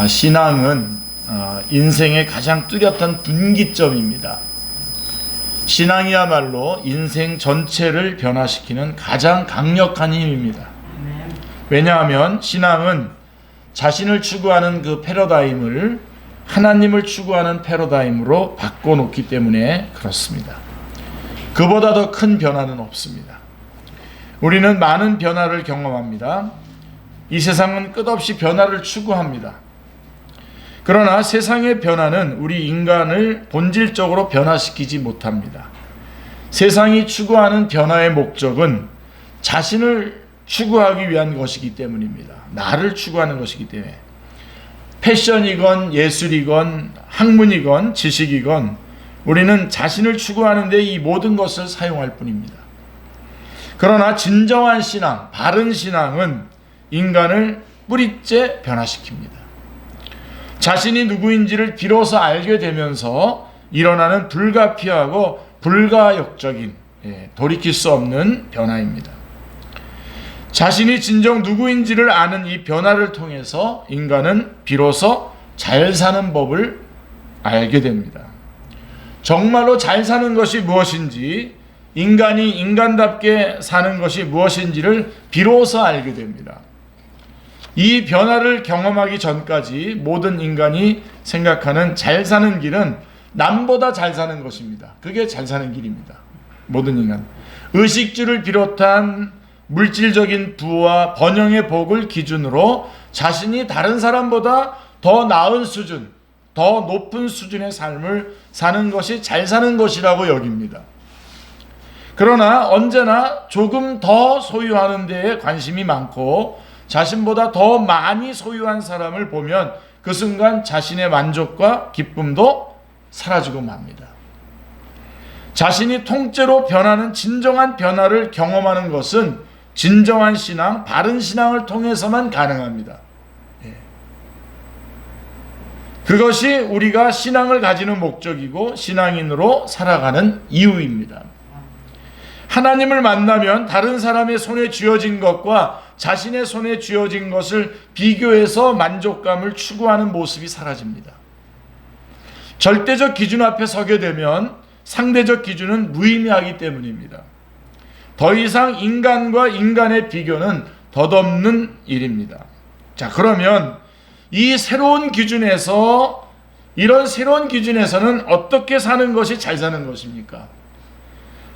신앙은 인생의 가장 뚜렷한 분기점입니다. 신앙이야말로 인생 전체를 변화시키는 가장 강력한 힘입니다. 왜냐하면 신앙은 자신을 추구하는 그 패러다임을 하나님을 추구하는 패러다임으로 바꿔놓기 때문에 그렇습니다. 그보다 더 큰 변화는 없습니다. 우리는 많은 변화를 경험합니다. 이 세상은 끝없이 변화를 추구합니다. 그러나 세상의 변화는 우리 인간을 본질적으로 변화시키지 못합니다. 세상이 추구하는 변화의 목적은 자신을 추구하기 위한 것이기 때문입니다. 나를 추구하는 것이기 때문에. 패션이건 예술이건 학문이건 지식이건 우리는 자신을 추구하는 데 이 모든 것을 사용할 뿐입니다. 그러나 진정한 신앙, 바른 신앙은 인간을 뿌리째 변화시킵니다. 자신이 누구인지를 비로소 알게 되면서 일어나는 불가피하고 불가역적인 돌이킬 수 없는 변화입니다. 자신이 진정 누구인지를 아는 이 변화를 통해서 인간은 비로소 잘 사는 법을 알게 됩니다. 정말로 잘 사는 것이 무엇인지, 인간이 인간답게 사는 것이 무엇인지를 비로소 알게 됩니다. 이 변화를 경험하기 전까지 모든 인간이 생각하는 잘 사는 길은 남보다 잘 사는 것입니다. 그게 잘 사는 길입니다. 모든 인간. 의식주를 비롯한 물질적인 부와 번영의 복을 기준으로 자신이 다른 사람보다 더 나은 수준, 더 높은 수준의 삶을 사는 것이 잘 사는 것이라고 여깁니다. 그러나 언제나 조금 더 소유하는 데에 관심이 많고 자신보다 더 많이 소유한 사람을 보면 그 순간 자신의 만족과 기쁨도 사라지고 맙니다. 자신이 통째로 변하는 진정한 변화를 경험하는 것은 진정한 신앙, 바른 신앙을 통해서만 가능합니다. 그것이 우리가 신앙을 가지는 목적이고 신앙인으로 살아가는 이유입니다. 하나님을 만나면 다른 사람의 손에 쥐어진 것과 자신의 손에 쥐어진 것을 비교해서 만족감을 추구하는 모습이 사라집니다. 절대적 기준 앞에 서게 되면 상대적 기준은 무의미하기 때문입니다. 더 이상 인간과 인간의 비교는 덧없는 일입니다. 자, 그러면 이 새로운 기준에서, 이런 새로운 기준에서는 어떻게 사는 것이 잘 사는 것입니까?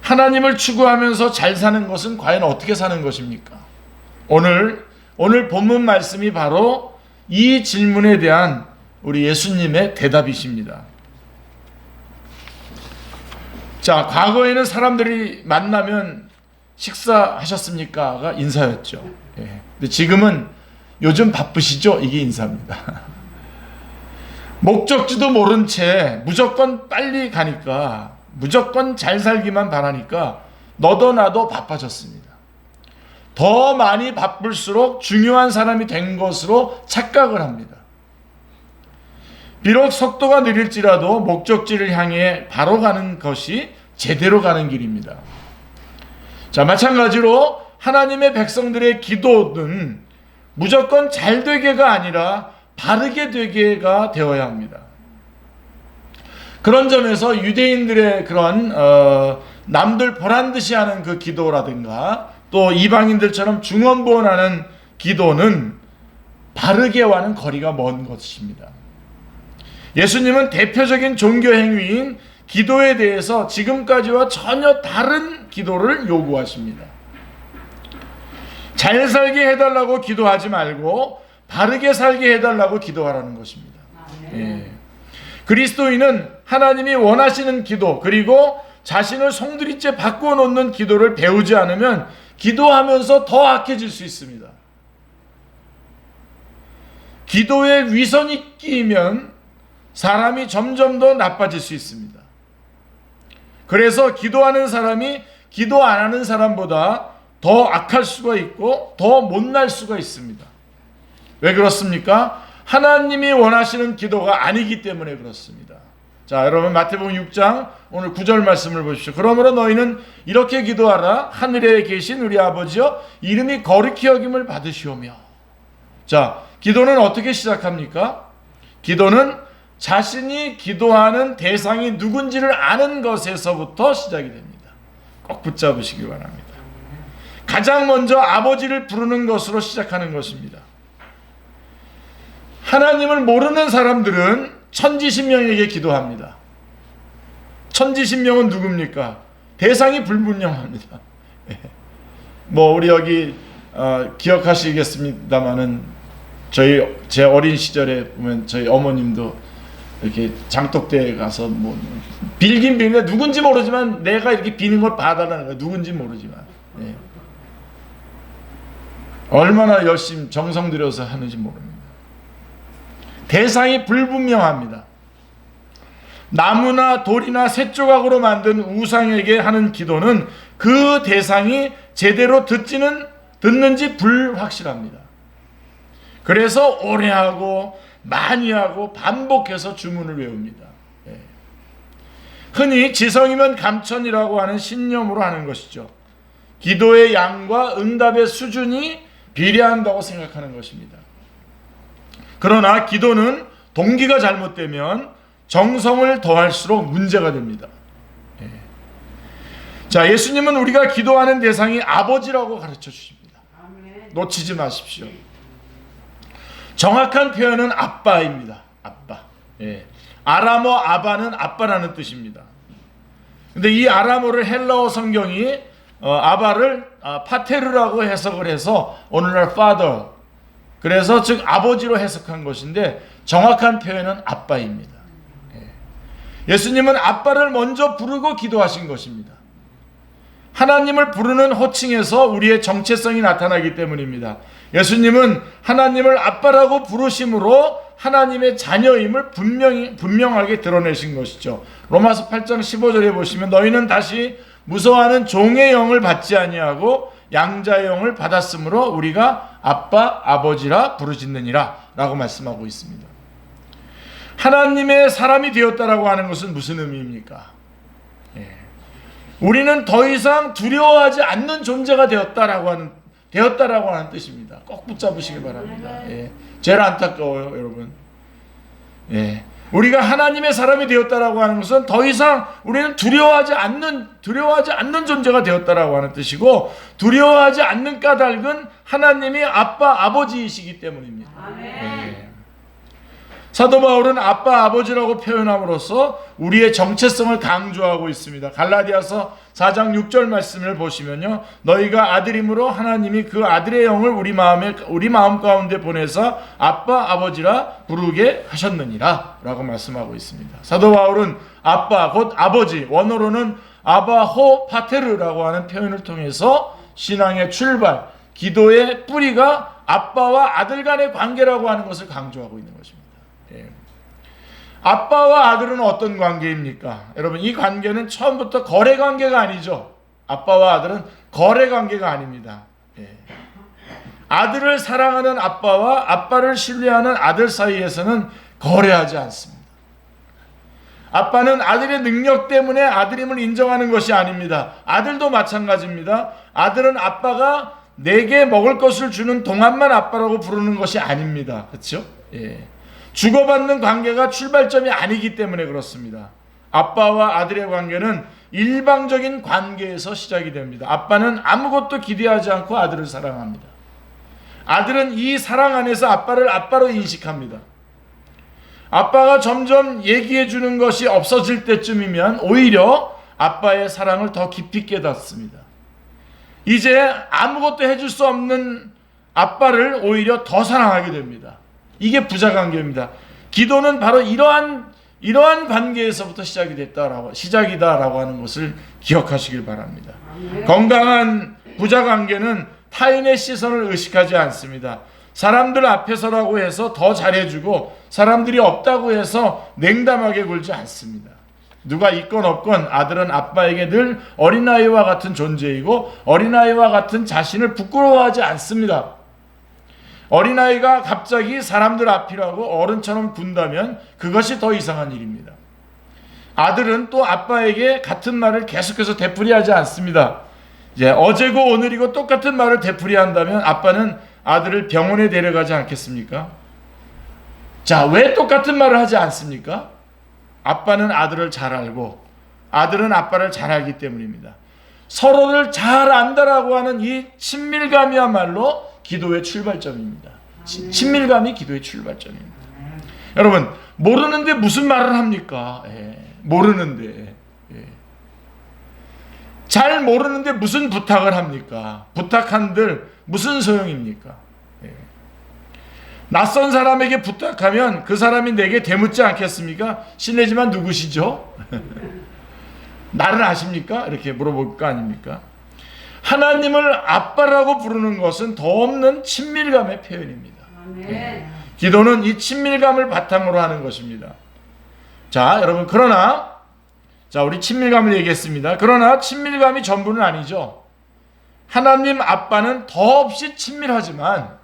하나님을 추구하면서 잘 사는 것은 과연 어떻게 사는 것입니까? 오늘 본문 말씀이 바로 이 질문에 대한 우리 예수님의 대답이십니다. 자, 과거에는 사람들이 만나면 식사하셨습니까?가 인사였죠. 근데 지금은 요즘 바쁘시죠? 이게 인사입니다. 목적지도 모른 채 무조건 빨리 가니까, 무조건 잘 살기만 바라니까 너도 나도 바빠졌습니다. 더 많이 바쁠수록 중요한 사람이 된 것으로 착각을 합니다. 비록 속도가 느릴지라도 목적지를 향해 바로 가는 것이 제대로 가는 길입니다. 자, 마찬가지로 하나님의 백성들의 기도는 무조건 잘 되게가 아니라 바르게 되게가 되어야 합니다. 그런 점에서 유대인들의 그런 남들 보란듯이 하는 그 기도라든가 또 이방인들처럼 중언부언하는 기도는 바르게와는 거리가 먼 것입니다. 예수님은 대표적인 종교 행위인 기도에 대해서 지금까지와 전혀 다른 기도를 요구하십니다. 잘 살게 해달라고 기도하지 말고 바르게 살게 해달라고 기도하라는 것입니다. 그리스도인은 하나님이 원하시는 기도, 그리고 자신을 송두리째 바꿔놓는 기도를 배우지 않으면 기도하면서 더 악해질 수 있습니다. 기도에 위선이 끼이면 사람이 점점 더 나빠질 수 있습니다. 그래서 기도하는 사람이 기도 안 하는 사람보다 더 악할 수가 있고 더 못날 수가 있습니다. 왜 그렇습니까? 하나님이 원하시는 기도가 아니기 때문에 그렇습니다. 자, 여러분 마태복음 6장 오늘 9절 말씀을 보십시오. 그러므로 너희는 이렇게 기도하라. 하늘에 계신 우리 아버지여, 이름이 거룩히 여김을 받으시오며. 자, 기도는 어떻게 시작합니까? 기도는 자신이 기도하는 대상이 누군지를 아는 것에서부터 시작이 됩니다. 꼭 붙잡으시기 바랍니다. 가장 먼저 아버지를 부르는 것으로 시작하는 것입니다. 하나님을 모르는 사람들은 천지신명에게 기도합니다. 천지신명은 누굽니까? 대상이 불분명합니다. 우리 여기 기억하시겠습니다마는 제 어린 시절에 보면 저희 어머님도 이렇게 장독대에 가서 빌긴 비는데 누군지 모르지만 내가 이렇게 비는 걸 봐달라는 거예요. 누군지 모르지만. 얼마나 열심히 정성 들여서 하는지 모릅니다. 대상이 불분명합니다. 나무나 돌이나 쇳조각으로 만든 우상에게 하는 기도는 그 대상이 제대로 듣는지 불확실합니다. 그래서 오래 하고 많이 하고 반복해서 주문을 외웁니다. 흔히 지성이면 감천이라고 하는 신념으로 하는 것이죠. 기도의 양과 응답의 수준이 비례한다고 생각하는 것입니다. 그러나 기도는 동기가 잘못되면 정성을 더할수록 문제가 됩니다. 자, 예수님은 우리가 기도하는 대상이 아버지라고 가르쳐 주십니다. 놓치지 마십시오. 정확한 표현은 아빠입니다. 아빠. 아람어 아바는 아빠라는 뜻입니다. 근데 이 아람어를 헬라어 성경이 아바를 파테르라고 해석을 해서 오늘날 father, 그래서 즉 아버지로 해석한 것인데 정확한 표현은 아빠입니다. 예수님은 아빠를 먼저 부르고 기도하신 것입니다. 하나님을 부르는 호칭에서 우리의 정체성이 나타나기 때문입니다. 예수님은 하나님을 아빠라고 부르심으로 하나님의 자녀임을 분명하게 드러내신 것이죠. 로마서 8장 15절에 보시면 너희는 다시 무서워하는 종의 영을 받지 아니하고 양자의 영을 받았으므로 우리가 아빠 아버지라 부르짖느니라 라고 말씀하고 있습니다. 하나님의 사람이 되었다라고 하는 것은 무슨 의미입니까? 우리는 더 이상 두려워하지 않는 존재가 되었다라고 하는 뜻입니다. 꼭 붙잡으시기 바랍니다. 제일 안타까워요, 여러분. 우리가 하나님의 사람이 되었다라고 하는 것은 더 이상 우리는 두려워하지 않는 존재가 되었다라고 하는 뜻이고, 두려워하지 않는 까닭은 하나님이 아빠 아버지이시기 때문입니다. 사도 바울은 아빠 아버지라고 표현함으로써 우리의 정체성을 강조하고 있습니다. 갈라디아서 4장 6절 말씀을 보시면요, 너희가 아들임으로 하나님이 그 아들의 영을 우리 마음 가운데 보내서 아빠 아버지라 부르게 하셨느니라 라고 말씀하고 있습니다. 사도 바울은 아빠 곧 아버지, 원어로는 아바호 파테르라고 하는 표현을 통해서 신앙의 출발, 기도의 뿌리가 아빠와 아들 간의 관계라고 하는 것을 강조하고 있는 것입니다. 아빠와 아들은 어떤 관계입니까? 여러분, 이 관계는 처음부터 거래 관계가 아니죠. 아빠와 아들은 거래 관계가 아닙니다. 아들을 사랑하는 아빠와 아빠를 신뢰하는 아들 사이에서는 거래하지 않습니다. 아빠는 아들의 능력 때문에 아들임을 인정하는 것이 아닙니다. 아들도 마찬가지입니다. 아들은 아빠가 내게 먹을 것을 주는 동안만 아빠라고 부르는 것이 아닙니다. 그렇죠? 주고받는 관계가 출발점이 아니기 때문에 그렇습니다. 아빠와 아들의 관계는 일방적인 관계에서 시작이 됩니다. 아빠는 아무것도 기대하지 않고 아들을 사랑합니다. 아들은 이 사랑 안에서 아빠를 아빠로 인식합니다. 아빠가 점점 얘기해 주는 것이 없어질 때쯤이면 오히려 아빠의 사랑을 더 깊이 깨닫습니다. 이제 아무것도 해줄 수 없는 아빠를 오히려 더 사랑하게 됩니다. 이게 부자관계입니다. 기도는 바로 이러한 관계에서부터 시작이다라고 하는 것을 기억하시길 바랍니다. 건강한 부자관계는 타인의 시선을 의식하지 않습니다. 사람들 앞에서라고 해서 더 잘해주고 사람들이 없다고 해서 냉담하게 굴지 않습니다. 누가 있건 없건 아들은 아빠에게 늘 어린아이와 같은 존재이고 어린아이와 같은 자신을 부끄러워하지 않습니다. 어린아이가 갑자기 사람들 앞이라고 어른처럼 군다면 그것이 더 이상한 일입니다. 아들은 또 아빠에게 같은 말을 계속해서 되풀이하지 않습니다. 이제 어제고 오늘이고 똑같은 말을 되풀이한다면 아빠는 아들을 병원에 데려가지 않겠습니까? 자, 왜 똑같은 말을 하지 않습니까? 아빠는 아들을 잘 알고 아들은 아빠를 잘 알기 때문입니다. 서로를 잘 안다라고 하는 이 친밀감이야말로 기도의 출발점입니다. 친밀감이 기도의 출발점입니다. 여러분, 모르는데 무슨 말을 합니까? 모르는데. 잘 모르는데 무슨 부탁을 합니까? 부탁한들 무슨 소용입니까? 낯선 사람에게 부탁하면 그 사람이 내게 대묻지 않겠습니까? 실례지만 누구시죠? 나를 아십니까? 이렇게 물어볼 거 아닙니까? 하나님을 아빠라고 부르는 것은 더 없는 친밀감의 표현입니다. 기도는 이 친밀감을 바탕으로 하는 것입니다. 자, 여러분, 그러나 자, 우리 친밀감을 얘기했습니다. 그러나 친밀감이 전부는 아니죠. 하나님 아빠는 더없이 친밀하지만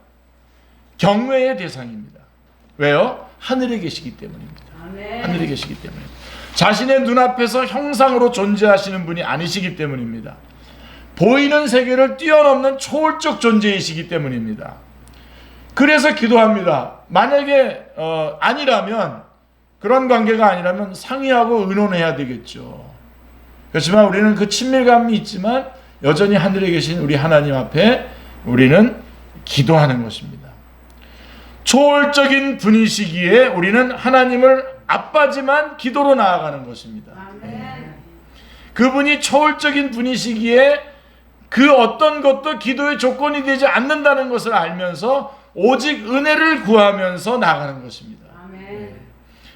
경외의 대상입니다. 왜요? 하늘에 계시기 때문입니다. 하늘에 계시기 때문에. 자신의 눈앞에서 형상으로 존재하시는 분이 아니시기 때문입니다. 보이는 세계를 뛰어넘는 초월적 존재이시기 때문입니다. 그래서 기도합니다. 만약에 아니라면, 그런 관계가 아니라면 상의하고 의논해야 되겠죠. 그렇지만 우리는 그 친밀감이 있지만 여전히 하늘에 계신 우리 하나님 앞에 우리는 기도하는 것입니다. 초월적인 분이시기에 우리는 하나님을 아빠지만 기도로 나아가는 것입니다. 그분이 초월적인 분이시기에 그 어떤 것도 기도의 조건이 되지 않는다는 것을 알면서 오직 은혜를 구하면서 나아가는 것입니다.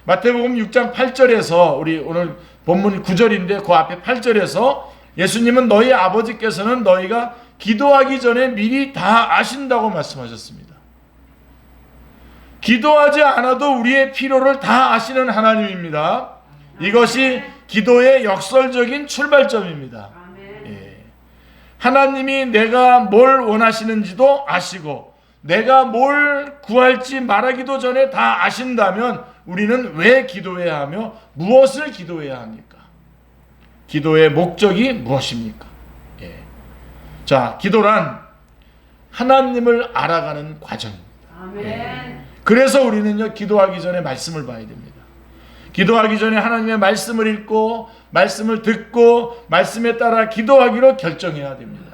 마태복음 6장 8절에서 우리 오늘 본문 9절인데 그 앞에 8절에서 예수님은 너희 아버지께서는 너희가 기도하기 전에 미리 다 아신다고 말씀하셨습니다. 기도하지 않아도 우리의 필요를 다 아시는 하나님입니다. 이것이 기도의 역설적인 출발점입니다. 하나님이 내가 뭘 원하시는지도 아시고 내가 뭘 구할지 말하기도 전에 다 아신다면 우리는 왜 기도해야 하며 무엇을 기도해야 합니까? 기도의 목적이 무엇입니까? 자, 기도란 하나님을 알아가는 과정입니다. 그래서 우리는요, 기도하기 전에 말씀을 봐야 됩니다. 기도하기 전에 하나님의 말씀을 읽고 말씀을 듣고 말씀에 따라 기도하기로 결정해야 됩니다.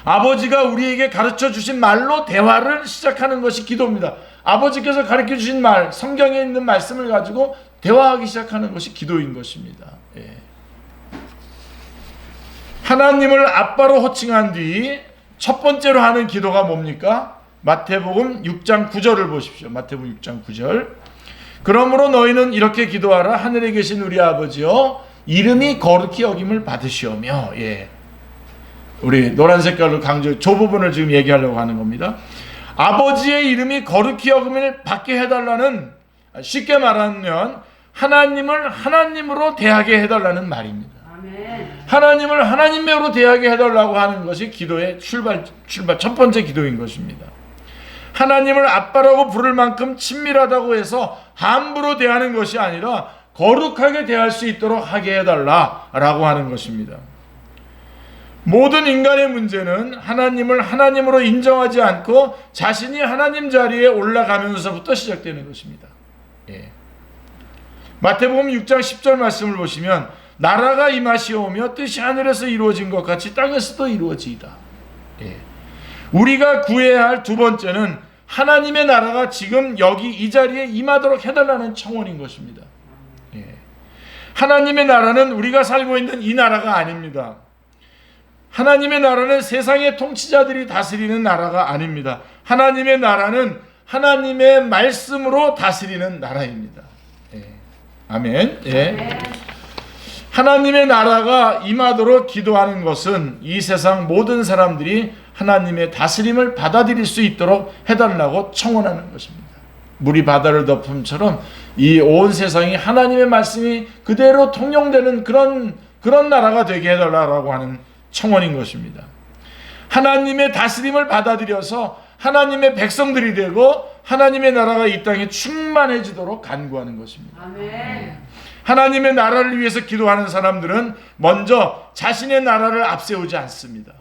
아버지가 우리에게 가르쳐 주신 말로 대화를 시작하는 것이 기도입니다. 아버지께서 가르쳐 주신 말, 성경에 있는 말씀을 가지고 대화하기 시작하는 것이 기도인 것입니다. 하나님을 아빠로 호칭한 뒤 첫 번째로 하는 기도가 뭡니까? 마태복음 6장 9절을 보십시오. 마태복음 6장 9절. 그러므로 너희는 이렇게 기도하라. 하늘에 계신 우리 아버지여, 이름이 거룩히 여김을 받으시오며. 우리 노란 색깔로 강조, 저 부분을 지금 얘기하려고 하는 겁니다. 아버지의 이름이 거룩히 여김을 받게 해달라는, 쉽게 말하면 하나님을 하나님으로 대하게 해달라는 말입니다. 하나님을 하나님으로 대하게 해달라고 하는 것이 기도의 출발 첫 번째 기도인 것입니다. 하나님을 아빠라고 부를 만큼 친밀하다고 해서 함부로 대하는 것이 아니라 거룩하게 대할 수 있도록 하게 해달라라고 하는 것입니다. 모든 인간의 문제는 하나님을 하나님으로 인정하지 않고 자신이 하나님 자리에 올라가면서부터 시작되는 것입니다. 마태복음 6장 10절 말씀을 보시면 나라가 임하시오며 뜻이 하늘에서 이루어진 것 같이 땅에서도 이루어지이다. 우리가 구해야 할 두 번째는 하나님의 나라가 지금 여기 이 자리에 임하도록 해달라는 청원인 것입니다. 하나님의 나라는 우리가 살고 있는 이 나라가 아닙니다. 하나님의 나라는 세상의 통치자들이 다스리는 나라가 아닙니다. 하나님의 나라는 하나님의 말씀으로 다스리는 나라입니다. 아멘. 하나님의 나라가 임하도록 기도하는 것은 이 세상 모든 사람들이 하나님의 다스림을 받아들일 수 있도록 해달라고 청원하는 것입니다. 물이 바다를 덮음처럼 이 온 세상이 하나님의 말씀이 그대로 통용되는 그런 나라가 되게 해달라고 하는 청원인 것입니다. 하나님의 다스림을 받아들여서 하나님의 백성들이 되고 하나님의 나라가 이 땅에 충만해지도록 간구하는 것입니다. 아멘. 하나님의 나라를 위해서 기도하는 사람들은 먼저 자신의 나라를 앞세우지 않습니다.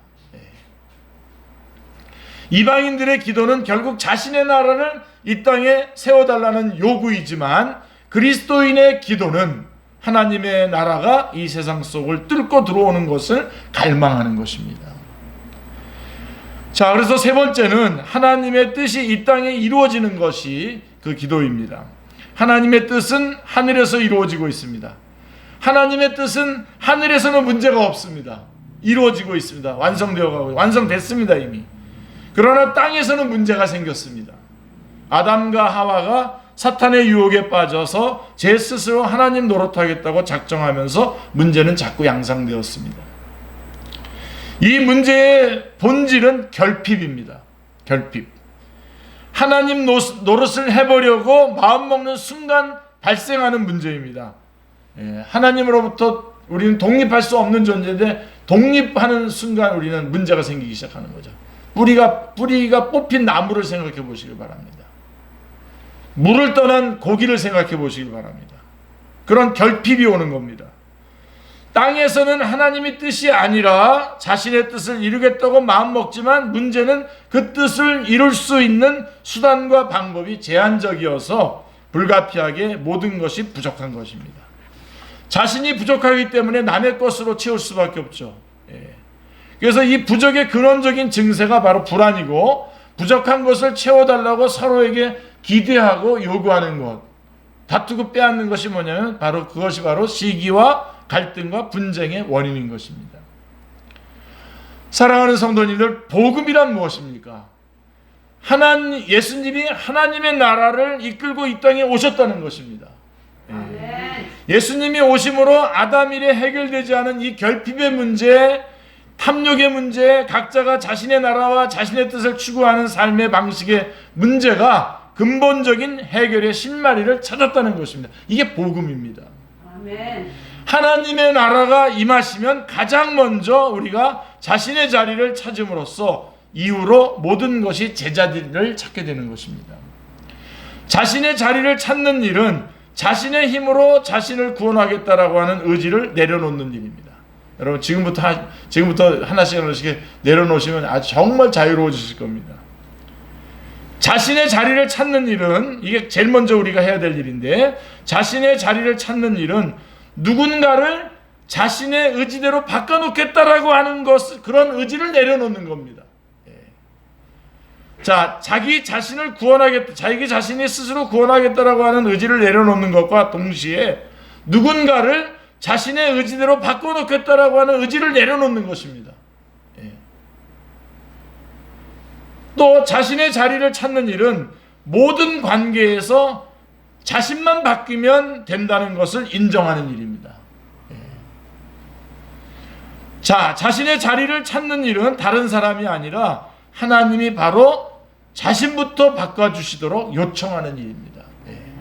이방인들의 기도는 결국 자신의 나라를 이 땅에 세워달라는 요구이지만, 그리스도인의 기도는 하나님의 나라가 이 세상 속을 뚫고 들어오는 것을 갈망하는 것입니다. 자, 그래서 세 번째는 하나님의 뜻이 이 땅에 이루어지는 것이 그 기도입니다. 하나님의 뜻은 하늘에서 이루어지고 있습니다. 하나님의 뜻은 하늘에서는 문제가 없습니다. 이루어지고 있습니다. 완성되어 가고 완성됐습니다, 이미. 그러나 땅에서는 문제가 생겼습니다. 아담과 하와가 사탄의 유혹에 빠져서 제 스스로 하나님 노릇하겠다고 작정하면서 문제는 자꾸 양상되었습니다. 이 문제의 본질은 결핍입니다. 결핍. 하나님 노릇을 해보려고 마음먹는 순간 발생하는 문제입니다. 하나님으로부터 우리는 독립할 수 없는 존재인데, 독립하는 순간 우리는 문제가 생기기 시작하는 거죠. 뿌리가 뽑힌 나무를 생각해 보시길 바랍니다. 물을 떠난 고기를 생각해 보시길 바랍니다. 그런 결핍이 오는 겁니다. 땅에서는 하나님의 뜻이 아니라 자신의 뜻을 이루겠다고 마음먹지만, 문제는 그 뜻을 이룰 수 있는 수단과 방법이 제한적이어서 불가피하게 모든 것이 부족한 것입니다. 자신이 부족하기 때문에 남의 것으로 채울 수밖에 없죠. 그래서 이 부족의 근원적인 증세가 바로 불안이고, 부족한 것을 채워달라고 서로에게 기대하고 요구하는 것, 다투고 빼앗는 것이 뭐냐면 그것이 바로 시기와 갈등과 분쟁의 원인인 것입니다. 사랑하는 성도님들, 복음이란 무엇입니까? 예수님이 하나님의 나라를 이끌고 이 땅에 오셨다는 것입니다. 예수님이 오심으로 아담일에 해결되지 않은 이 결핍의 문제, 탐욕의 문제, 각자가 자신의 나라와 자신의 뜻을 추구하는 삶의 방식의 문제가 근본적인 해결의 신마리를 찾았다는 것입니다. 이게 복음입니다. 아멘. 하나님의 나라가 임하시면 가장 먼저 우리가 자신의 자리를 찾음으로써 이후로 모든 것이 제자리를 찾게 되는 것입니다. 자신의 자리를 찾는 일은 자신의 힘으로 자신을 구원하겠다라고 하는 의지를 내려놓는 일입니다. 여러분, 지금부터 하나씩 내려놓으시면 정말 자유로워지실 겁니다. 자신의 자리를 찾는 일은, 이게 제일 먼저 우리가 해야 될 일인데, 자신의 자리를 찾는 일은 누군가를 자신의 의지대로 바꿔놓겠다라고 하는 그런 의지를 내려놓는 겁니다. 자, 자기 자신을 구원하겠다, 자기 자신이 스스로 구원하겠다라고 하는 의지를 내려놓는 것과 동시에 누군가를 자신의 의지대로 바꿔놓겠다라고 하는 의지를 내려놓는 것입니다. 또 자신의 자리를 찾는 일은 모든 관계에서 자신만 바뀌면 된다는 것을 인정하는 일입니다. 자, 자신의 자리를 찾는 일은 다른 사람이 아니라 하나님이 바로 자신부터 바꿔주시도록 요청하는 일입니다.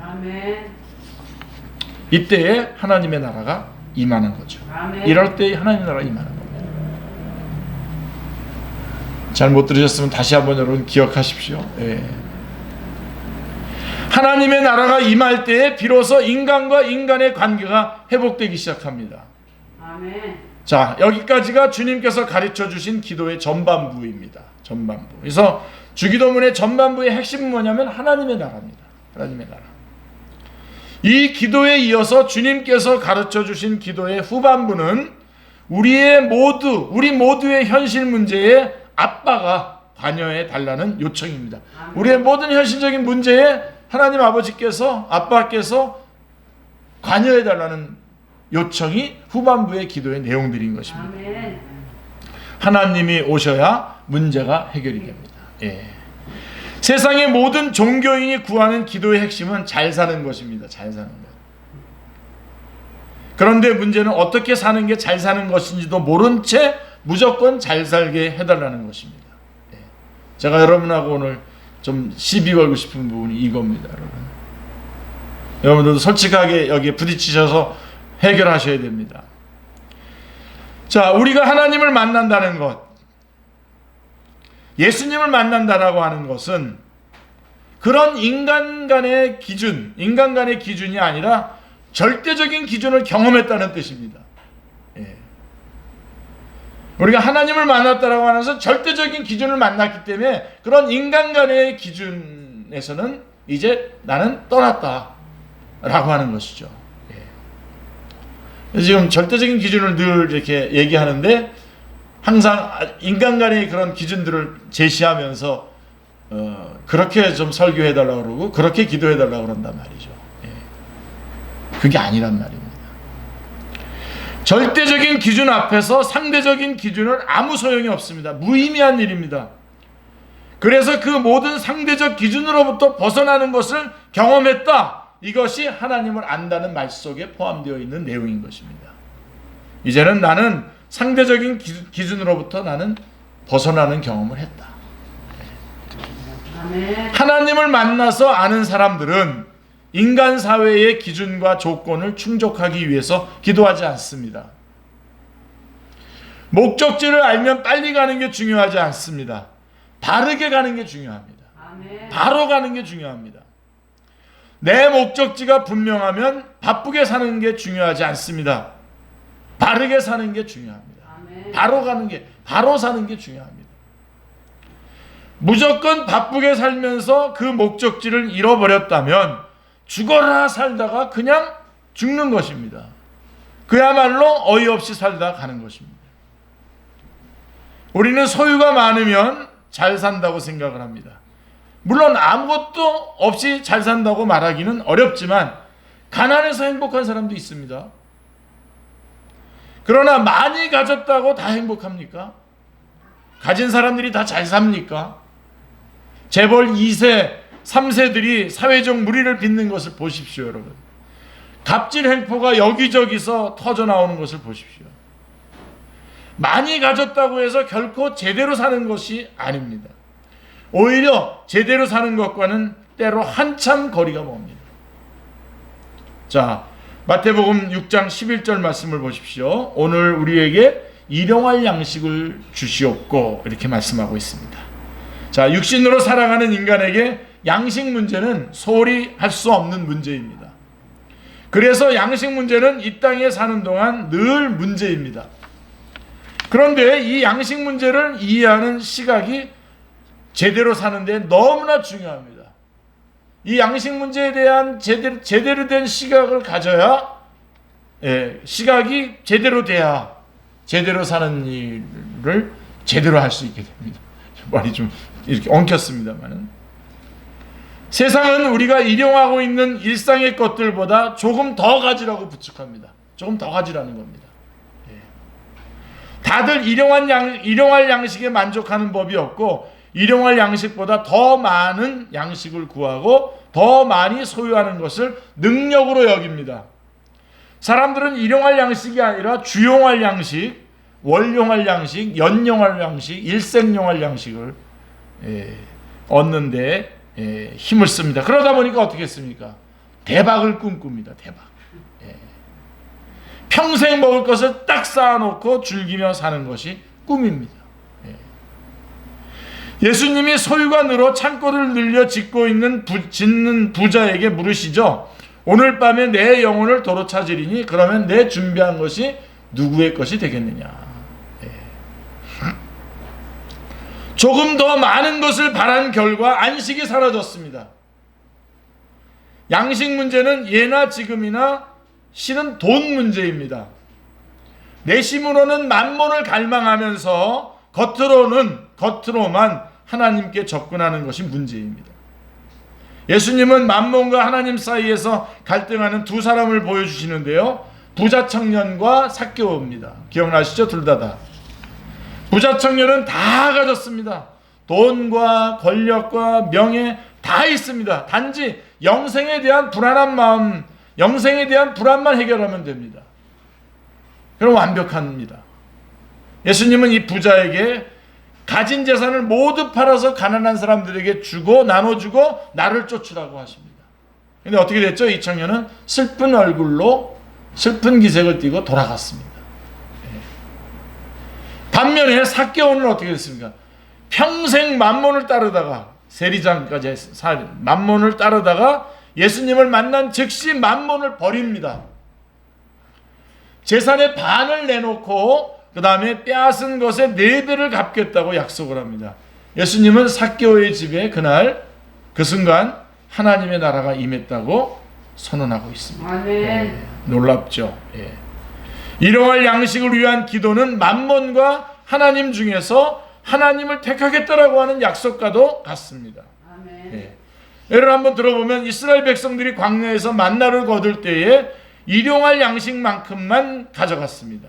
아멘. 이때에 하나님의 나라가 임하는 거죠. 아멘. 이럴 때 하나님의 나라가 임하는 겁니다. 잘 못 들으셨으면 다시 한번 여러분 기억하십시오. 하나님의 나라가 임할 때에 비로소 인간과 인간의 관계가 회복되기 시작합니다. 아멘. 자, 여기까지가 주님께서 가르쳐 주신 기도의 전반부입니다. 전반부. 그래서 주기도문의 전반부의 핵심은 뭐냐면 하나님의 나라입니다. 하나님의 나라. 이 기도에 이어서 주님께서 가르쳐 주신 기도의 후반부는 우리 모두의 현실 문제에 아빠가 관여해 달라는 요청입니다. 우리의 모든 현실적인 문제에 하나님 아빠께서 관여해 달라는 요청이 후반부의 기도의 내용들인 것입니다. 아멘. 하나님이 오셔야 문제가 해결이 됩니다. 세상의 모든 종교인이 구하는 기도의 핵심은 잘 사는 것입니다. 잘 사는 것. 그런데 문제는 어떻게 사는 게 잘 사는 것인지도 모른 채 무조건 잘 살게 해달라는 것입니다. 제가 여러분하고 오늘 좀 시비 걸고 싶은 부분이 이겁니다. 여러분들도 솔직하게 여기에 부딪히셔서 해결하셔야 됩니다. 자, 우리가 하나님을 만난다는 것, 예수님을 만난다라고 하는 것은 그런 인간 간의 기준이 아니라 절대적인 기준을 경험했다는 뜻입니다. 우리가 하나님을 만났다라고 하면서 절대적인 기준을 만났기 때문에 그런 인간 간의 기준에서는 이제 나는 떠났다 라고 하는 것이죠. 예. 지금 절대적인 기준을 늘 이렇게 얘기하는데 항상 인간 간의 그런 기준들을 제시하면서 그렇게 좀 설교해달라고 그러고 그렇게 기도해달라고 그런단 말이죠. 예. 그게 아니란 말입니다. 절대적인 기준 앞에서 상대적인 기준은 아무 소용이 없습니다. 무의미한 일입니다. 그래서 그 모든 상대적 기준으로부터 벗어나는 것을 경험했다. 이것이 하나님을 안다는 말 속에 포함되어 있는 내용인 것입니다. 이제는 나는 상대적인 기준으로부터 나는 벗어나는 경험을 했다. 하나님을 만나서 아는 사람들은 인간 사회의 기준과 조건을 충족하기 위해서 기도하지 않습니다. 목적지를 알면 빨리 가는 게 중요하지 않습니다. 바르게 가는 게 중요합니다. 바로 가는 게 중요합니다. 내 목적지가 분명하면 바쁘게 사는 게 중요하지 않습니다. 바르게 사는 게 중요합니다. 바로 가는 게, 바로 사는 게 중요합니다. 무조건 바쁘게 살면서 그 목적지를 잃어버렸다면 죽어라 살다가 그냥 죽는 것입니다. 그야말로 어이없이 살다 가는 것입니다. 우리는 소유가 많으면 잘 산다고 생각을 합니다. 물론 아무것도 없이 잘 산다고 말하기는 어렵지만 가난해서 행복한 사람도 있습니다. 그러나 많이 가졌다고 다 행복합니까? 가진 사람들이 다 잘 삽니까? 재벌 2세 3세들이 사회적 물의를 빚는 것을 보십시오, 여러분. 갑질 횡포가 여기저기서 터져 나오는 것을 보십시오. 많이 가졌다고 해서 결코 제대로 사는 것이 아닙니다. 오히려 제대로 사는 것과는 때로 한참 거리가 멉니다. 자, 마태복음 6장 11절 말씀을 보십시오. 오늘 우리에게 일용할 양식을 주시옵고 이렇게 말씀하고 있습니다. 자, 육신으로 살아가는 인간에게 양식 문제는 소홀히 할 수 없는 문제입니다. 그래서 양식 문제는 이 땅에 사는 동안 늘 문제입니다. 그런데 이 양식 문제를 이해하는 시각이 제대로 사는데 너무나 중요합니다. 이 양식 문제에 대한 제대로 된 시각을 가져야, 시각이 제대로 돼야 제대로 사는 일을 제대로 할 수 있게 됩니다. 말이 좀 이렇게 엉켰습니다만은. 세상은 우리가 일용하고 있는 일상의 것들보다 조금 더 가지라고 부축합니다. 조금 더 가지라는 겁니다. 다들 일용할 양식에 만족하는 법이 없고 일용할 양식보다 더 많은 양식을 구하고 더 많이 소유하는 것을 능력으로 여깁니다. 사람들은 일용할 양식이 아니라 주용할 양식, 월용할 양식, 연용할 양식, 일생용할 양식을 얻는데 힘을 씁니다. 그러다 보니까 어떻게 했습니까? 대박을 꿈꿉니다. 대박. 평생 먹을 것을 딱 쌓아놓고 즐기며 사는 것이 꿈입니다. 예수님이 소유가 늘어 창고를 늘려 짓는 부자에게 물으시죠. 오늘 밤에 내 영혼을 도로 찾으리니 그러면 내 준비한 것이 누구의 것이 되겠느냐. 조금 더 많은 것을 바란 결과 안식이 사라졌습니다. 양식 문제는 예나 지금이나 실은 돈 문제입니다. 내심으로는 만몬을 갈망하면서 겉으로만 하나님께 접근하는 것이 문제입니다. 예수님은 만몬과 하나님 사이에서 갈등하는 두 사람을 보여주시는데요. 부자 청년과 삭개오입니다. 기억나시죠? 둘 다. 부자 청년은 다 가졌습니다. 돈과 권력과 명예 다 있습니다. 단지 영생에 대한 불안한 마음, 영생에 대한 불안만 해결하면 됩니다. 그럼 완벽합니다. 예수님은 이 부자에게 가진 재산을 모두 팔아서 가난한 사람들에게 주고 나눠주고 나를 쫓으라고 하십니다. 근데 어떻게 됐죠? 이 청년은 슬픈 얼굴로 슬픈 기색을 띠고 돌아갔습니다. 반면에 삭개오는 어떻게 됐습니까? 평생 만몬을 따르다가 세리장까지 만몬을 따르다가 예수님을 만난 즉시 만몬을 버립니다. 재산의 반을 내놓고 그 다음에 빼앗은 것의 4배를 갚겠다고 약속을 합니다. 예수님은 삭개오의 집에 그날 그 순간 하나님의 나라가 임했다고 선언하고 있습니다. 아멘. 놀랍죠. 일용할 양식을 위한 기도는 만몬과 하나님 중에서 하나님을 택하겠다라고 하는 약속과도 같습니다. 아멘. 예를 한번 들어보면 이스라엘 백성들이 광야에서 만나를 거둘 때에 일용할 양식만큼만 가져갔습니다.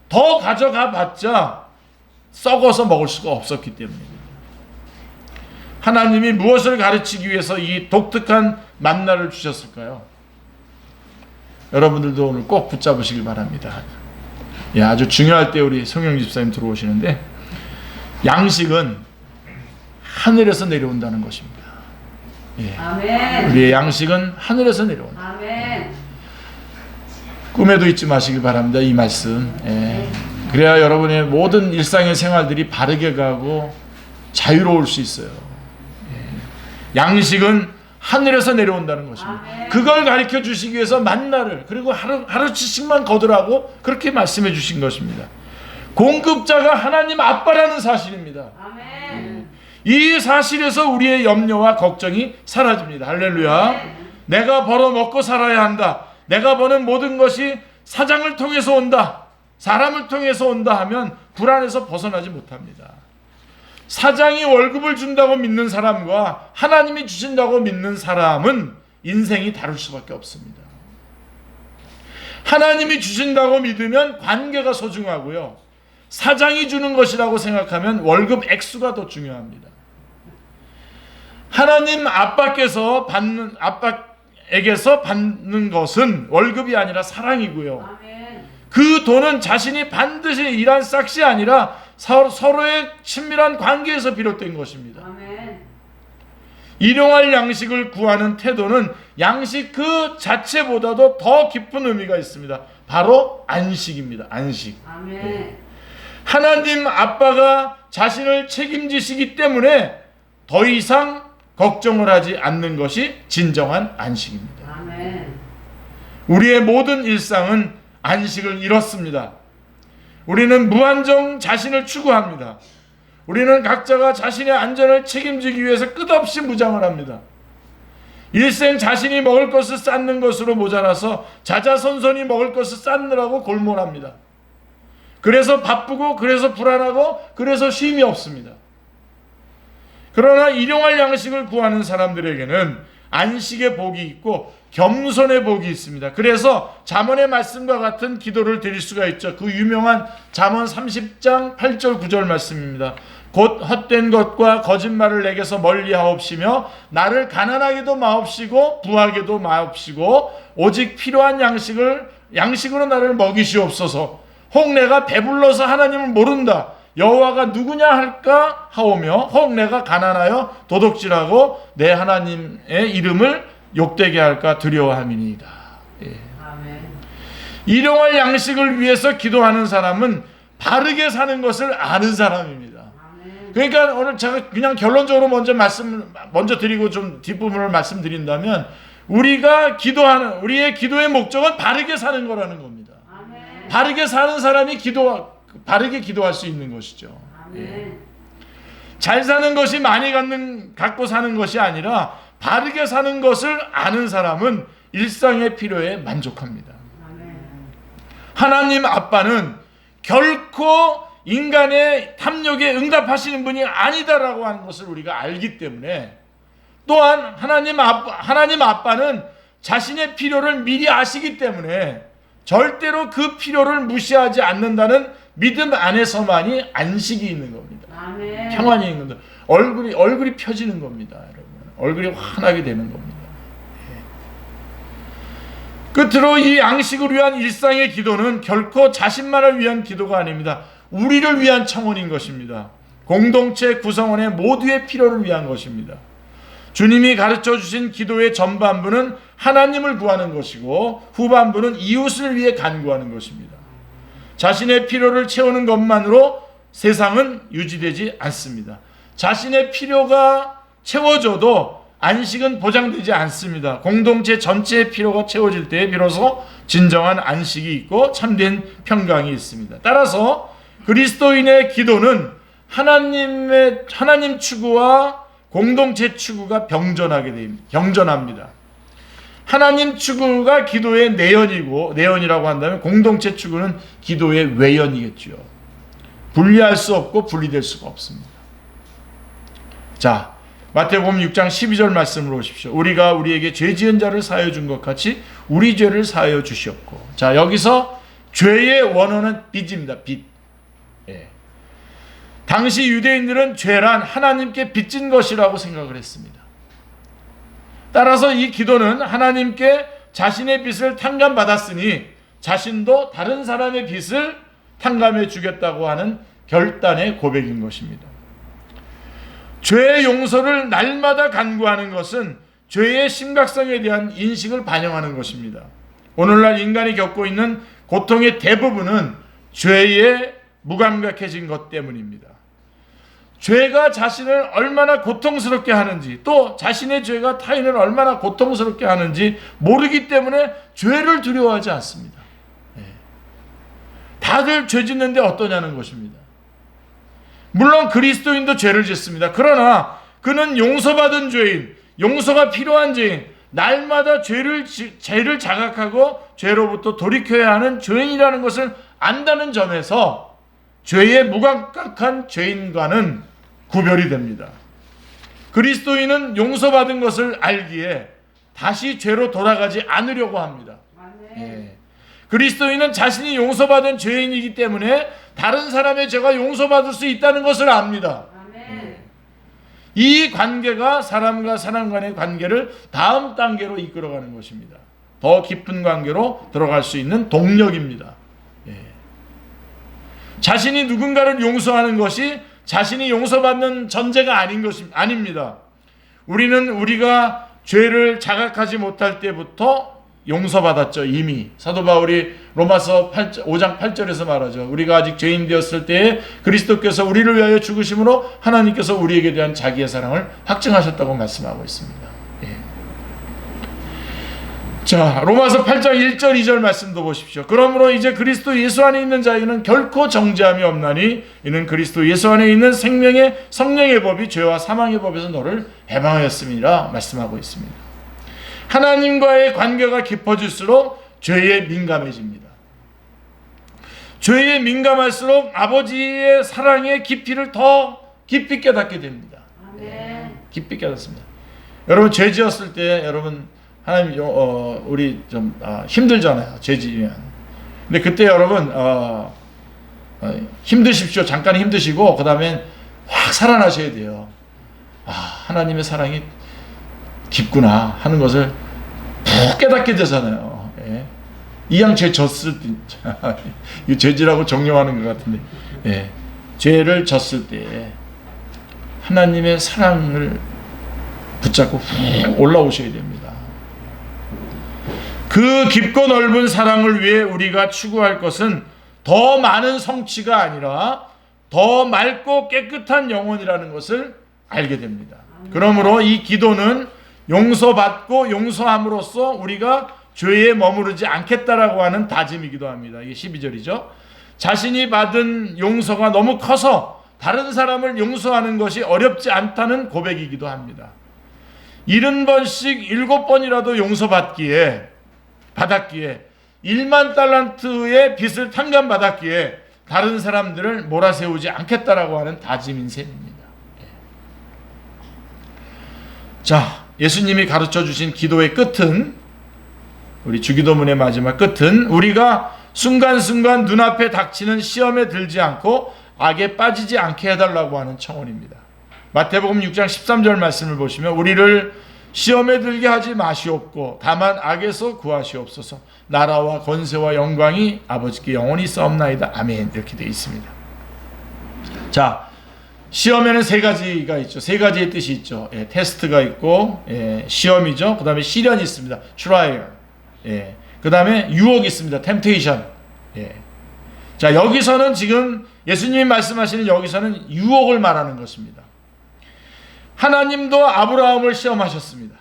더 가져가 봤자 썩어서 먹을 수가 없었기 때문입니다. 하나님이 무엇을 가르치기 위해서 이 독특한 만나를 주셨을까요? 여러분들도 오늘 꼭 붙잡으시길 바랍니다. 아주 중요할 때 우리 성영 집사님 들어오시는데, 양식은 하늘에서 내려온다는 것입니다. 아멘. 우리의 양식은 하늘에서 내려온다. 아멘. 꿈에도 잊지 마시길 바랍니다. 이 말씀. 그래야 여러분의 모든 일상의 생활들이 바르게 가고 자유로울 수 있어요. 양식은 하늘에서 내려온다는 것입니다. 아멘. 그걸 가르쳐 주시기 위해서 만나를, 그리고 하루씩만 거두라고 그렇게 말씀해 주신 것입니다. 공급자가 하나님 아빠라는 사실입니다. 아멘. 이 사실에서 우리의 염려와 걱정이 사라집니다. 할렐루야. 아멘. 내가 벌어 먹고 살아야 한다. 내가 버는 모든 것이 사장을 통해서 온다, 사람을 통해서 온다 하면 불안에서 벗어나지 못합니다. 사장이 월급을 준다고 믿는 사람과 하나님이 주신다고 믿는 사람은 인생이 다를 수밖에 없습니다. 하나님이 주신다고 믿으면 관계가 소중하고요, 사장이 주는 것이라고 생각하면 월급 액수가 더 중요합니다. 하나님 아빠께서 아빠에게서 받는 것은 월급이 아니라 사랑이고요, 아멘. 그 돈은 자신이 반드시 일한 싹이 아니라 서로의 친밀한 관계에서 비롯된 것입니다. 아멘. 일용할 양식을 구하는 태도는 양식 그 자체보다도 더 깊은 의미가 있습니다. 바로 안식입니다. 안식. 아멘. 하나님 아빠가 자신을 책임지시기 때문에 더 이상 걱정을 하지 않는 것이 진정한 안식입니다. 아멘. 우리의 모든 일상은 안식을 잃었습니다. 우리는 무한정 자신을 추구합니다. 우리는 각자가 자신의 안전을 책임지기 위해서 끝없이 무장을 합니다. 일생 자신이 먹을 것을 쌓는 것으로 모자라서 자자손손이 먹을 것을 쌓느라고 골몰합니다. 그래서 바쁘고, 그래서 불안하고, 그래서 쉼이 없습니다. 그러나 일용할 양식을 구하는 사람들에게는 안식의 복이 있고 겸손의 복이 있습니다. 그래서 잠언의 말씀과 같은 기도를 드릴 수가 있죠. 그 유명한 잠언 30장 8절 9절 말씀입니다. 곧 헛된 것과 거짓말을 내게서 멀리하옵시며 나를 가난하게도 마옵시고 부하게도 마옵시고 오직 필요한 양식으로 나를 먹이시옵소서. 혹 내가 배불러서 하나님을 모른다, 여호와가 누구냐 할까 하오며, 혹 내가 가난하여 도둑질하고 내 하나님의 이름을 욕되게 할까 두려워함이니이다. 아멘. 일용할 양식을 위해서 기도하는 사람은 바르게 사는 것을 아는 사람입니다. 아멘. 그러니까 오늘 제가 그냥 결론적으로 먼저 드리고 좀 뒷부분을 말씀드린다면, 우리의 기도의 목적은 바르게 사는 거라는 겁니다. 아멘. 바르게 사는 사람이 바르게 기도할 수 있는 것이죠. 아멘. 잘 사는 것이 많이 갖고 사는 것이 아니라 바르게 사는 것을 아는 사람은 일상의 필요에 만족합니다. 아멘. 하나님 아빠는 결코 인간의 탐욕에 응답하시는 분이 아니다라고 하는 것을 우리가 알기 때문에, 또한 하나님 아빠는 자신의 필요를 미리 아시기 때문에 절대로 그 필요를 무시하지 않는다는 믿음 안에서만이 안식이 있는 겁니다. 아멘. 평안이 있는 겁니다. 얼굴이 펴지는 겁니다. 여러분. 얼굴이 환하게 되는 겁니다. 끝으로 이 양식을 위한 일상의 기도는 결코 자신만을 위한 기도가 아닙니다. 우리를 위한 청원인 것입니다. 공동체 구성원의 모두의 필요를 위한 것입니다. 주님이 가르쳐 주신 기도의 전반부는 하나님을 구하는 것이고 후반부는 이웃을 위해 간구하는 것입니다. 자신의 필요를 채우는 것만으로 세상은 유지되지 않습니다. 자신의 필요가 채워져도 안식은 보장되지 않습니다. 공동체 전체의 필요가 채워질 때에 비로소 진정한 안식이 있고 참된 평강이 있습니다. 따라서 그리스도인의 기도는 하나님 추구와 공동체 추구가 병전합니다. 하나님 추구가 기도의 내연이라고 한다면 공동체 추구는 기도의 외연이겠죠. 분리할 수 없고 분리될 수가 없습니다. 자, 마태복음 6장 12절 말씀으로 오십시오. 우리가 우리에게 죄 지은 자를 사하여 준 것 같이 우리 죄를 사하여 주시옵고. 자, 여기서 죄의 원어는 빚입니다. 빚. 예. 당시 유대인들은 죄란 하나님께 빚진 것이라고 생각을 했습니다. 따라서 이 기도는 하나님께 자신의 빚을 탕감받았으니 자신도 다른 사람의 빚을 탕감해 주겠다고 하는 결단의 고백인 것입니다. 죄의 용서를 날마다 간구하는 것은 죄의 심각성에 대한 인식을 반영하는 것입니다. 오늘날 인간이 겪고 있는 고통의 대부분은 죄에 무감각해진 것 때문입니다. 죄가 자신을 얼마나 고통스럽게 하는지, 또 자신의 죄가 타인을 얼마나 고통스럽게 하는지 모르기 때문에 죄를 두려워하지 않습니다. 다들 죄 짓는데 어떠냐는 것입니다. 물론 그리스도인도 죄를 짓습니다. 그러나 그는 용서받은 죄인, 용서가 필요한 죄인, 날마다 죄를 자각하고 죄로부터 돌이켜야 하는 죄인이라는 것을 안다는 점에서 죄에 무감각한 죄인과는 구별이 됩니다. 그리스도인은 용서받은 것을 알기에 다시 죄로 돌아가지 않으려고 합니다. 예. 그리스도인은 자신이 용서받은 죄인이기 때문에 다른 사람의 죄가 용서받을 수 있다는 것을 압니다. 이 관계가 사람과 사람 간의 관계를 다음 단계로 이끌어가는 것입니다. 더 깊은 관계로 들어갈 수 있는 동력입니다. 예. 자신이 누군가를 용서하는 것이 자신이 용서받는 전제가 아닙니다. 우리는 우리가 죄를 자각하지 못할 때부터 용서받았죠. 이미 사도 바울이 로마서 5장 8절에서 말하죠. 우리가 아직 죄인 되었을 때에 그리스도께서 우리를 위하여 죽으심으로 하나님께서 우리에게 대한 자기의 사랑을 확증하셨다고 말씀하고 있습니다. 예. 자, 로마서 8장 1절 2절 말씀도 보십시오. 그러므로 이제 그리스도 예수 안에 있는 자에게는 결코 정죄함이 없나니 이는 그리스도 예수 안에 있는 생명의 성령의 법이 죄와 사망의 법에서 너를 해방하였음이라 말씀하고 있습니다. 하나님과의 관계가 깊어질수록 죄에 민감해집니다. 죄에 민감할수록 아버지의 사랑의 깊이를 더 깊이 깨닫게 됩니다. 깊이 깨닫습니다. 여러분 죄 지었을 때 여러분 하나님 우리 좀 힘들잖아요. 죄 지으면. 근데 그때 여러분 힘드십시오. 잠깐 힘드시고 그 다음에 확 살아나셔야 돼요. 하나님의 사랑이 깊구나 하는 것을 푹 깨닫게 되잖아요. 예. 이왕 죄 졌을 때, 이 죄지라고 정령하는 것 같은데, 예. 죄를 졌을 때 하나님의 사랑을 붙잡고 훅 올라오셔야 됩니다. 그 깊고 넓은 사랑을 위해 우리가 추구할 것은 더 많은 성취가 아니라 더 맑고 깨끗한 영혼이라는 것을 알게 됩니다. 그러므로 이 기도는 용서받고 용서함으로써 우리가 죄에 머무르지 않겠다라고 하는 다짐이기도 합니다. 이게 12절이죠. 자신이 받은 용서가 너무 커서 다른 사람을 용서하는 것이 어렵지 않다는 고백이기도 합니다. 70번씩 7번이라도 용서받았기에 1만 달란트의 빚을 탕감받았기에 다른 사람들을 몰아세우지 않겠다라고 하는 다짐인 셈입니다. 자, 예수님이 가르쳐 주신 기도의 끝은, 우리 주기도문의 마지막 끝은 우리가 순간순간 눈앞에 닥치는 시험에 들지 않고 악에 빠지지 않게 해달라고 하는 청원입니다. 마태복음 6장 13절 말씀을 보시면 우리를 시험에 들게 하지 마시옵고 다만 악에서 구하시옵소서. 나라와 권세와 영광이 아버지께 영원히 있사옵나이다. 아멘. 이렇게 되어 있습니다. 자, 시험에는 세 가지가 있죠. 세 가지의 뜻이 있죠. 예, 테스트가 있고, 시험이죠. 그 다음에 시련이 있습니다. trial. 그 다음에 유혹이 있습니다. temptation. 자, 여기서는 지금 예수님이 말씀하시는 여기서는 유혹을 말하는 것입니다. 하나님도 아브라함을 시험하셨습니다.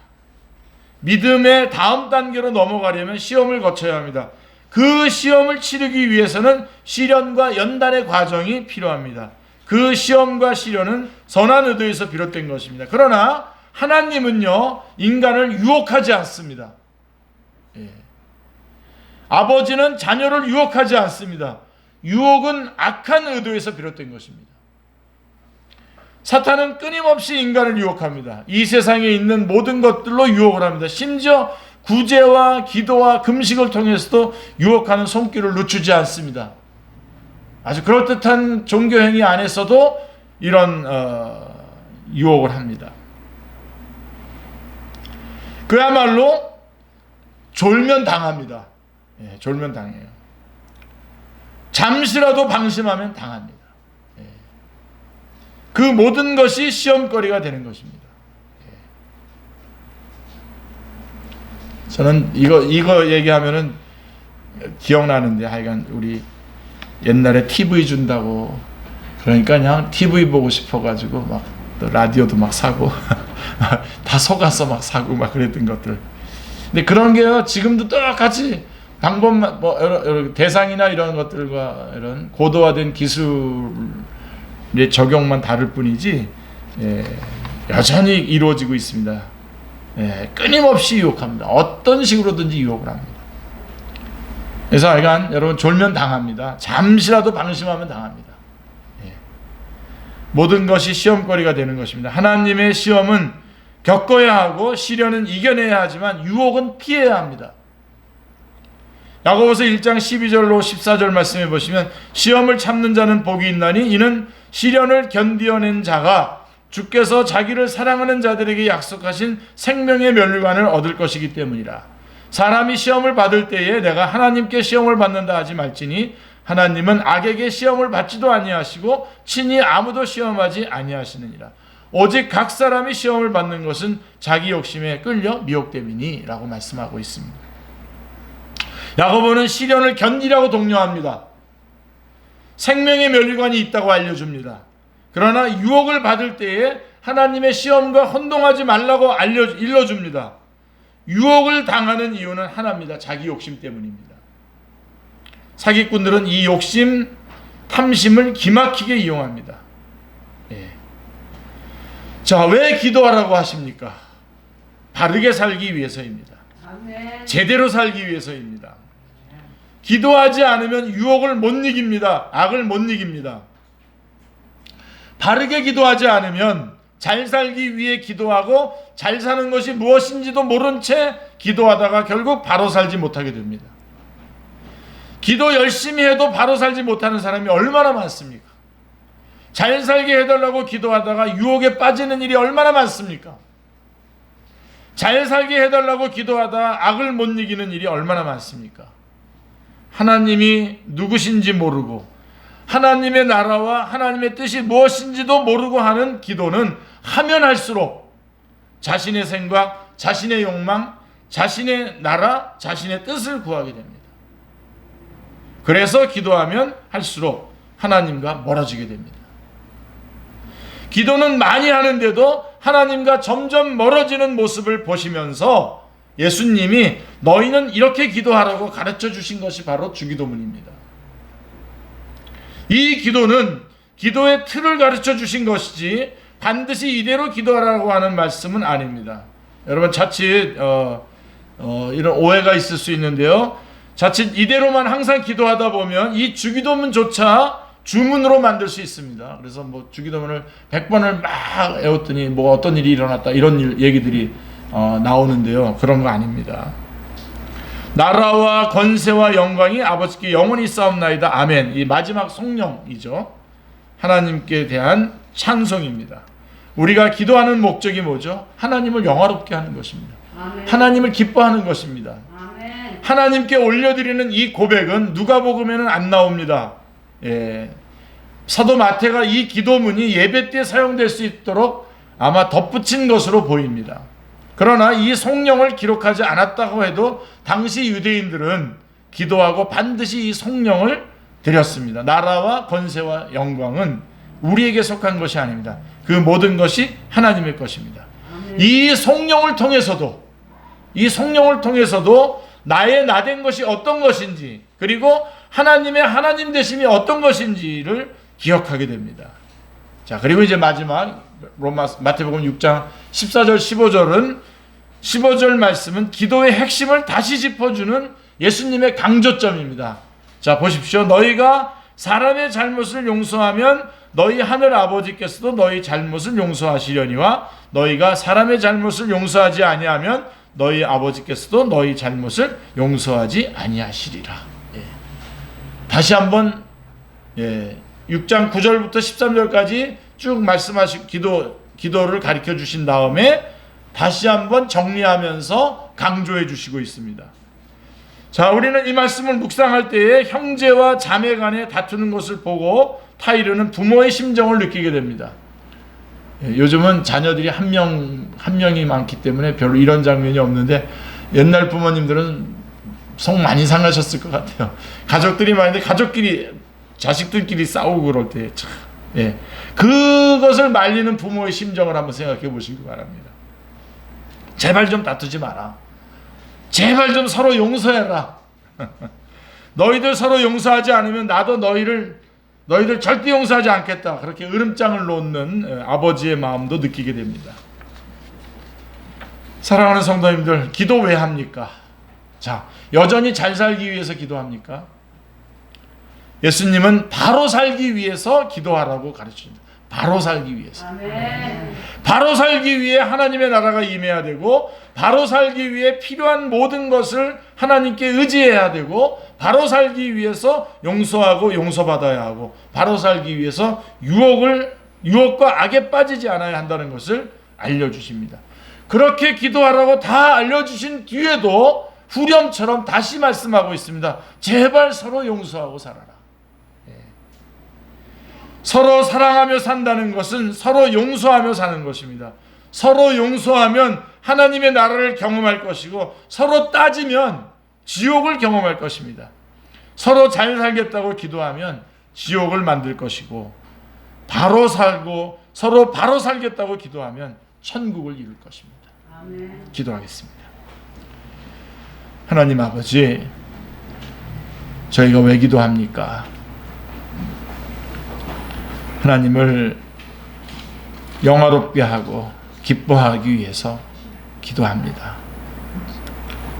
믿음의 다음 단계로 넘어가려면 시험을 거쳐야 합니다. 그 시험을 치르기 위해서는 시련과 연단의 과정이 필요합니다. 그 시험과 시련은 선한 의도에서 비롯된 것입니다. 그러나 하나님은요, 인간을 유혹하지 않습니다. 아버지는 자녀를 유혹하지 않습니다. 유혹은 악한 의도에서 비롯된 것입니다. 사탄은 끊임없이 인간을 유혹합니다. 이 세상에 있는 모든 것들로 유혹을 합니다. 심지어 구제와 기도와 금식을 통해서도 유혹하는 손길을 늦추지 않습니다. 아주 그럴듯한 종교행위 안에서도 이런 유혹을 합니다. 그야말로 졸면 당합니다. 졸면 당해요. 잠시라도 방심하면 당합니다. 그 모든 것이 시험거리가 되는 것입니다. 저는 이거 얘기하면은 기억나는데, 하여간 우리 옛날에 TV 준다고, 그러니까 그냥 TV 보고 싶어가지고 막 라디오도 막 사고 다 속아서 막 사고 막 그랬던 것들. 근데 그런 게요, 지금도 똑같이 방법만, 뭐 여러 대상이나 이런 것들과 이런 고도화된 기술의 적용만 다를 뿐이지, 여전히 이루어지고 있습니다. 끊임없이 유혹합니다. 어떤 식으로든지 유혹을 합니다. 그래서 하여간 여러분, 졸면 당합니다. 잠시라도 방심하면 당합니다. 모든 것이 시험거리가 되는 것입니다. 하나님의 시험은 겪어야 하고 시련은 이겨내야 하지만 유혹은 피해야 합니다. 야고보서 1장 12절로 14절 말씀해 보시면, 시험을 참는 자는 복이 있나니 이는 시련을 견디어낸 자가 주께서 자기를 사랑하는 자들에게 약속하신 생명의 멸류관을 얻을 것이기 때문이라. 사람이 시험을 받을 때에 내가 하나님께 시험을 받는다 하지 말지니 하나님은 악에게 시험을 받지도 아니하시고 친히 아무도 시험하지 아니하시느니라. 오직 각 사람이 시험을 받는 것은 자기 욕심에 끌려 미혹됨이니 라고 말씀하고 있습니다. 야고보는 시련을 견디라고 독려합니다. 생명의 멸류관이 있다고 알려줍니다. 그러나 유혹을 받을 때에 하나님의 시험과 혼동하지 말라고 일러줍니다. 유혹을 당하는 이유는 하나입니다. 자기 욕심 때문입니다. 사기꾼들은 이 욕심, 탐심을 기막히게 이용합니다. 자, 왜 기도하라고 하십니까? 바르게 살기 위해서입니다. 아멘. 제대로 살기 위해서입니다. 기도하지 않으면 유혹을 못 이깁니다. 악을 못 이깁니다. 바르게 기도하지 않으면 잘 살기 위해 기도하고 잘 사는 것이 무엇인지도 모른 채 기도하다가 결국 바로 살지 못하게 됩니다. 기도 열심히 해도 바로 살지 못하는 사람이 얼마나 많습니까? 잘 살게 해달라고 기도하다가 유혹에 빠지는 일이 얼마나 많습니까? 잘 살게 해달라고 기도하다가 악을 못 이기는 일이 얼마나 많습니까? 하나님이 누구신지 모르고 하나님의 나라와 하나님의 뜻이 무엇인지도 모르고 하는 기도는 하면 할수록 자신의 생각, 자신의 욕망, 자신의 나라, 자신의 뜻을 구하게 됩니다. 그래서 기도하면 할수록 하나님과 멀어지게 됩니다. 기도는 많이 하는데도 하나님과 점점 멀어지는 모습을 보시면서 예수님이 너희는 이렇게 기도하라고 가르쳐 주신 것이 바로 주기도문입니다. 이 기도는 기도의 틀을 가르쳐 주신 것이지 반드시 이대로 기도하라고 하는 말씀은 아닙니다. 여러분, 자칫 이런 오해가 있을 수 있는데요. 자칫 이대로만 항상 기도하다 보면 이 주기도문조차 주문으로 만들 수 있습니다. 그래서 뭐 주기도문을 100번을 막 외웠더니 뭐 어떤 일이 일어났다 이런 얘기들이 나오는데요. 그런 거 아닙니다. 나라와 권세와 영광이 아버지께 영원히 싸움나이다. 아멘. 이 마지막 성령이죠. 하나님께 대한 찬송입니다. 우리가 기도하는 목적이 뭐죠? 하나님을 영화롭게 하는 것입니다. 아멘. 하나님을 기뻐하는 것입니다. 아멘. 하나님께 올려드리는 이 고백은 누가복음에는 안 나옵니다. 사도 마태가 이 기도문이 예배 때 사용될 수 있도록 아마 덧붙인 것으로 보입니다. 그러나 이 성령을 기록하지 않았다고 해도 당시 유대인들은 기도하고 반드시 이 성령을 드렸습니다. 나라와 권세와 영광은 우리에게 속한 것이 아닙니다. 그 모든 것이 하나님의 것입니다. 이 성령을 통해서도 나의 나된 것이 어떤 것인지, 그리고 하나님의 하나님 되심이 어떤 것인지를 기억하게 됩니다. 자, 그리고 이제 마지막 마태복음 6장 14절 15절은 15절 말씀은 기도의 핵심을 다시 짚어주는 예수님의 강조점입니다. 자, 보십시오. 너희가 사람의 잘못을 용서하면 너희 하늘 아버지께서도 너희 잘못을 용서하시려니와 너희가 사람의 잘못을 용서하지 아니하면 너희 아버지께서도 너희 잘못을 용서하지 아니하시리라. 예. 다시 한번 6장 9절부터 13절까지 쭉 말씀하신 기도를 가르쳐 주신 다음에 다시 한번 정리하면서 강조해 주시고 있습니다. 자, 우리는 이 말씀을 묵상할 때에 형제와 자매 간에 다투는 것을 보고 타이르는 부모의 심정을 느끼게 됩니다. 요즘은 자녀들이 한 명이 많기 때문에 별로 이런 장면이 없는데 옛날 부모님들은 속 많이 상하셨을 것 같아요. 가족들이 많은데 자식들끼리 싸우고 그럴 때 참, 그것을 말리는 부모의 심정을 한번 생각해 보시기 바랍니다. 제발 좀 다투지 마라. 제발 좀 서로 용서해라. 너희들 서로 용서하지 않으면 나도 너희들 절대 용서하지 않겠다. 그렇게 으름장을 놓는 아버지의 마음도 느끼게 됩니다. 사랑하는 성도님들, 기도 왜 합니까? 자, 여전히 잘 살기 위해서 기도합니까? 예수님은 바로 살기 위해서 기도하라고 가르칩니다. 바로 살기 위해서. 아멘. 바로 살기 위해 하나님의 나라가 임해야 되고, 바로 살기 위해 필요한 모든 것을 하나님께 의지해야 되고, 바로 살기 위해서 용서하고 용서받아야 하고, 바로 살기 위해서 유혹과 악에 빠지지 않아야 한다는 것을 알려주십니다. 그렇게 기도하라고 다 알려주신 뒤에도 후렴처럼 다시 말씀하고 있습니다. 제발 서로 용서하고 살아라. 서로 사랑하며 산다는 것은 서로 용서하며 사는 것입니다. 서로 용서하면 하나님의 나라를 경험할 것이고, 서로 따지면 지옥을 경험할 것입니다. 서로 잘 살겠다고 기도하면 지옥을 만들 것이고, 바로 살고 서로 바로 살겠다고 기도하면 천국을 이룰 것입니다. 아멘. 기도하겠습니다. 하나님 아버지, 저희가 왜 기도합니까? 하나님을 영화롭게 하고 기뻐하기 위해서 기도합니다.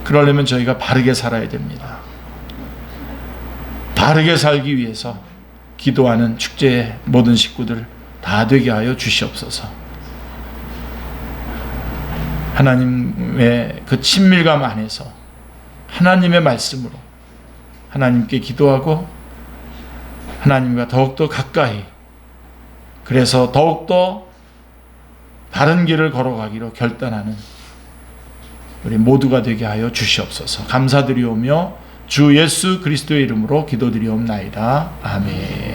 그러려면 저희가 바르게 살아야 됩니다. 바르게 살기 위해서 기도하는 축제의 모든 식구들 다 되게 하여 주시옵소서. 하나님의 그 친밀감 안에서 하나님의 말씀으로 하나님께 기도하고 하나님과 더욱더 가까이, 그래서 더욱더 바른 길을 걸어가기로 결단하는 우리 모두가 되게 하여 주시옵소서. 감사드리오며 주 예수 그리스도의 이름으로 기도드리옵나이다. 아멘.